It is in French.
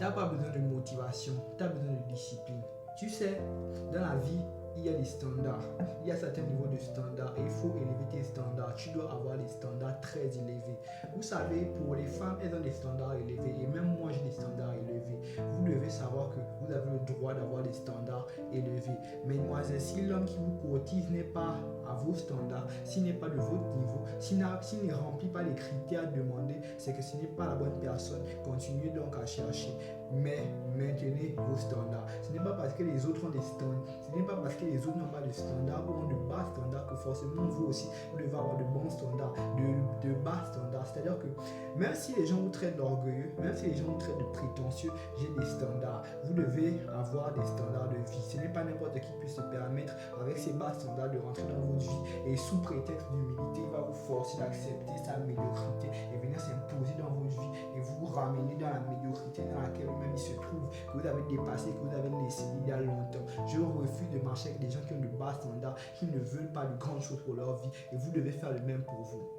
Tu n'as pas besoin de motivation, tu as besoin de discipline. Tu sais, dans la vie, il y a des standards. Il y a certains niveaux de standards et il faut élever tes standards. Tu dois avoir des standards très élevés. Vous savez, pour les femmes, elles ont des standards élevés et même moi, j'ai des standards élevés. Vous devez savoir que vous avez le droit d'avoir des standards élevés. Mesdemoiselles, si l'homme qui vous courtise n'est pas à vos standards, s'il n'est pas de votre niveau, s'il ne remplit pas les critères demandés, c'est que ce n'est pas la bonne personne. Continuez donc à chercher. Mais maintenez vos standards. Ce n'est pas parce que les autres ont des standards, ce n'est pas parce que les autres n'ont pas de standards ou ont de bas standards que forcément vous aussi vous devez avoir de bons standards, de bas standards. C'est-à-dire que même si les gens vous traitent d'orgueilleux, même si les gens vous traitent de prétentieux, j'ai des standards. Vous devez avoir des standards de vie. Ce n'est pas n'importe qui puisse se permettre avec ces bas standards de rentrer dans votre vie et sous prétexte d'humilité, il va vous forcer d'accepter sa médiocrité et venir s'imposer dans votre vie et vous ramener dans la médiocrité dans laquelle même il se trouve, que vous avez dépassé, que vous avez laissé il y a longtemps. Je refuse de marcher avec des gens qui ont de bas standards, qui ne veulent pas de grandes choses pour leur vie et vous devez faire le même pour vous.